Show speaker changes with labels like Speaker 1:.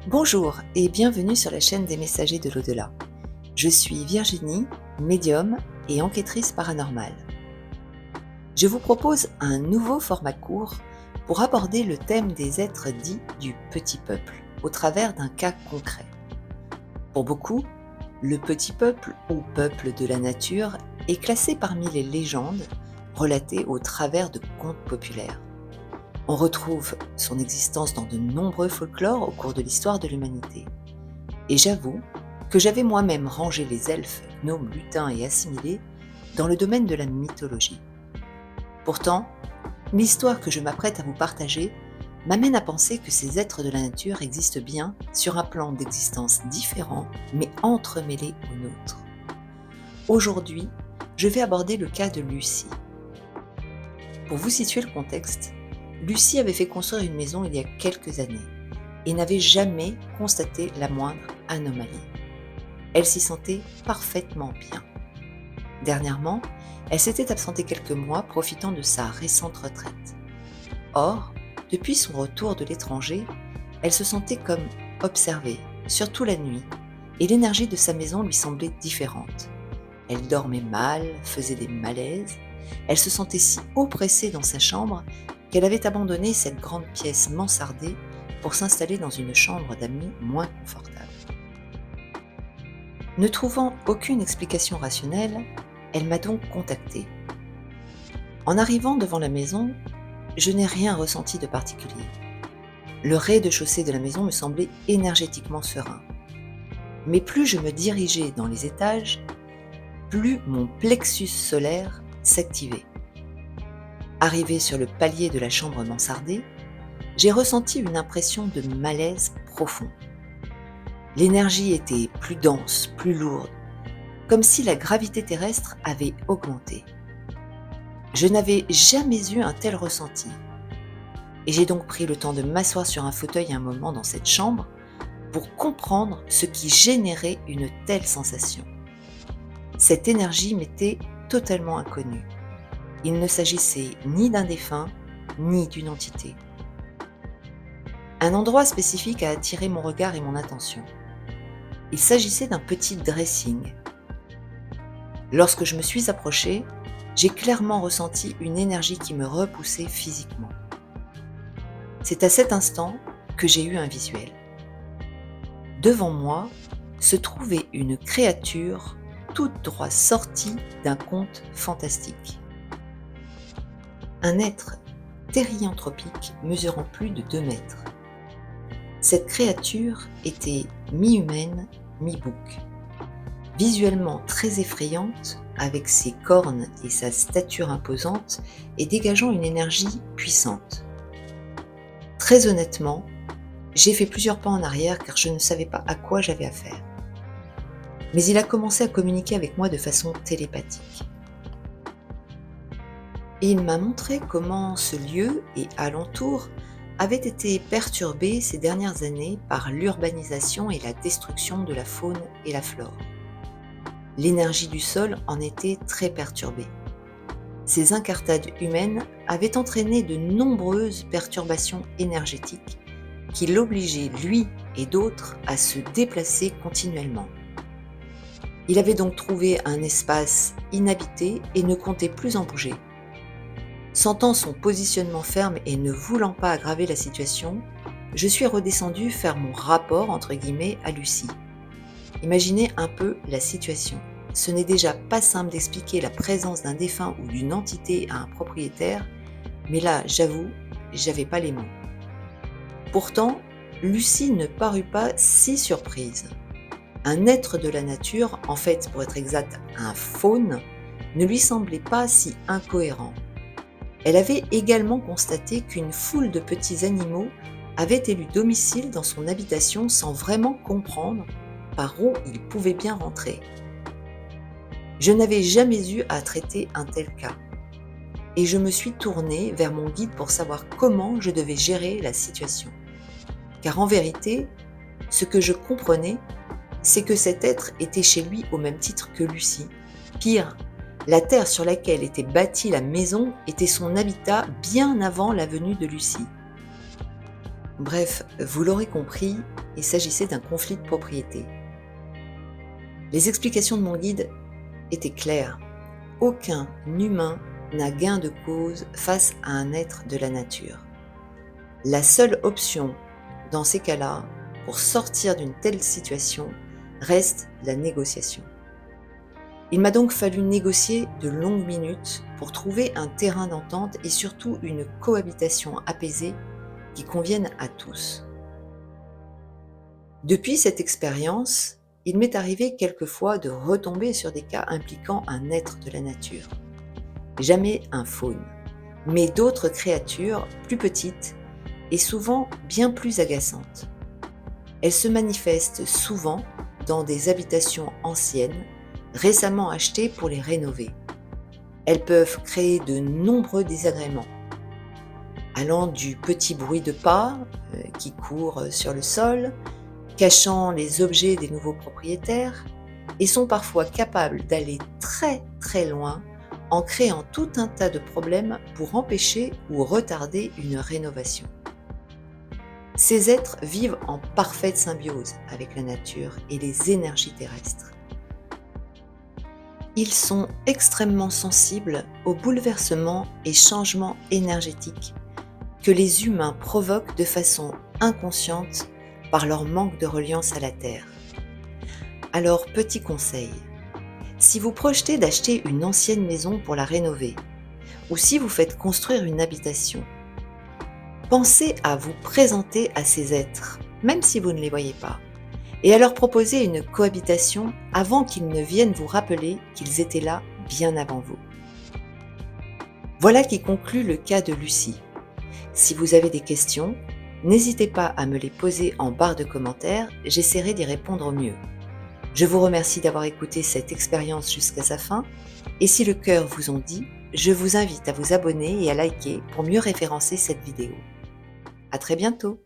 Speaker 1: Bonjour et bienvenue sur la chaîne des messagers de l'au-delà. Je suis Virginie, médium et enquêtrice paranormale. Je vous propose un nouveau format court pour aborder le thème des êtres dits du petit peuple au travers d'un cas concret. Pour beaucoup, le petit peuple ou peuple de la nature est classé parmi les légendes relatées au travers de contes populaires. On retrouve son existence dans de nombreux folklores au cours de l'histoire de l'humanité. Et j'avoue que j'avais moi-même rangé les elfes, gnomes, lutins et assimilés dans le domaine de la mythologie. Pourtant, l'histoire que je m'apprête à vous partager m'amène à penser que ces êtres de la nature existent bien sur un plan d'existence différent, mais entremêlés au nôtre. Aujourd'hui, je vais aborder le cas de Lucie. Pour vous situer le contexte, Lucie avait fait construire une maison il y a quelques années et n'avait jamais constaté la moindre anomalie. Elle s'y sentait parfaitement bien. Dernièrement, elle s'était absentée quelques mois profitant de sa récente retraite. Or, depuis son retour de l'étranger, elle se sentait comme observée, surtout la nuit, et l'énergie de sa maison lui semblait différente. Elle dormait mal, faisait des malaises, elle se sentait si oppressée dans sa chambre qu'elle avait abandonné cette grande pièce mansardée pour s'installer dans une chambre d'amis moins confortable. Ne trouvant aucune explication rationnelle, elle m'a donc contactée. En arrivant devant la maison, je n'ai rien ressenti de particulier. Le rez-de-chaussée de la maison me semblait énergétiquement serein. Mais plus je me dirigeais dans les étages, plus mon plexus solaire s'activait. Arrivé sur le palier de la chambre mansardée, j'ai ressenti une impression de malaise profond. L'énergie était plus dense, plus lourde, comme si la gravité terrestre avait augmenté. Je n'avais jamais eu un tel ressenti, et j'ai donc pris le temps de m'asseoir sur un fauteuil un moment dans cette chambre pour comprendre ce qui générait une telle sensation. Cette énergie m'était totalement inconnue. Il ne s'agissait ni d'un défunt, ni d'une entité. Un endroit spécifique a attiré mon regard et mon attention. Il s'agissait d'un petit dressing. Lorsque je me suis approchée, j'ai clairement ressenti une énergie qui me repoussait physiquement. C'est à cet instant que j'ai eu un visuel. Devant moi se trouvait une créature toute droit sortie d'un conte fantastique. Un être thérianthropique mesurant plus de 2 mètres. Cette créature était mi-humaine, mi-bouc. Visuellement très effrayante, avec ses cornes et sa stature imposante et dégageant une énergie puissante. Très honnêtement, j'ai fait plusieurs pas en arrière car je ne savais pas à quoi j'avais affaire. Mais il a commencé à communiquer avec moi de façon télépathique. Et il m'a montré comment ce lieu et alentour avaient été perturbés ces dernières années par l'urbanisation et la destruction de la faune et la flore. L'énergie du sol en était très perturbée. Ces incartades humaines avaient entraîné de nombreuses perturbations énergétiques qui l'obligeaient, lui et d'autres, à se déplacer continuellement. Il avait donc trouvé un espace inhabité et ne comptait plus en bouger. Sentant son positionnement ferme et ne voulant pas aggraver la situation, je suis redescendue faire mon rapport entre guillemets à Lucie. Imaginez un peu la situation. Ce n'est déjà pas simple d'expliquer la présence d'un défunt ou d'une entité à un propriétaire, mais là, j'avoue, j'avais pas les mots. Pourtant, Lucie ne parut pas si surprise. Un être de la nature, en fait pour être exact un faune, ne lui semblait pas si incohérent. Elle avait également constaté qu'une foule de petits animaux avait élu domicile dans son habitation sans vraiment comprendre par où ils pouvaient bien rentrer. Je n'avais jamais eu à traiter un tel cas, et je me suis tournée vers mon guide pour savoir comment je devais gérer la situation. Car en vérité, ce que je comprenais, c'est que cet être était chez lui au même titre que Lucie. Pire, la terre sur laquelle était bâtie la maison était son habitat bien avant la venue de Lucie. Bref, vous l'aurez compris, il s'agissait d'un conflit de propriété. Les explications de mon guide étaient claires. Aucun humain n'a gain de cause face à un être de la nature. La seule option dans ces cas-là, pour sortir d'une telle situation, reste la négociation. Il m'a donc fallu négocier de longues minutes pour trouver un terrain d'entente et surtout une cohabitation apaisée qui convienne à tous. Depuis cette expérience, il m'est arrivé quelquefois de retomber sur des cas impliquant un être de la nature. Jamais un faune, mais d'autres créatures plus petites et souvent bien plus agaçantes. Elles se manifestent souvent dans des habitations anciennes, récemment achetées pour les rénover. Elles peuvent créer de nombreux désagréments, allant du petit bruit de pas qui court sur le sol, cachant les objets des nouveaux propriétaires, et sont parfois capables d'aller très très loin en créant tout un tas de problèmes pour empêcher ou retarder une rénovation. Ces êtres vivent en parfaite symbiose avec la nature et les énergies terrestres. Ils sont extrêmement sensibles aux bouleversements et changements énergétiques que les humains provoquent de façon inconsciente par leur manque de reliance à la Terre. Alors, petit conseil, si vous projetez d'acheter une ancienne maison pour la rénover, ou si vous faites construire une habitation, pensez à vous présenter à ces êtres, même si vous ne les voyez pas, et à leur proposer une cohabitation avant qu'ils ne viennent vous rappeler qu'ils étaient là bien avant vous. Voilà qui conclut le cas de Lucie. Si vous avez des questions, n'hésitez pas à me les poser en barre de commentaires, j'essaierai d'y répondre au mieux. Je vous remercie d'avoir écouté cette expérience jusqu'à sa fin, et si le cœur vous en dit, je vous invite à vous abonner et à liker pour mieux référencer cette vidéo. À très bientôt!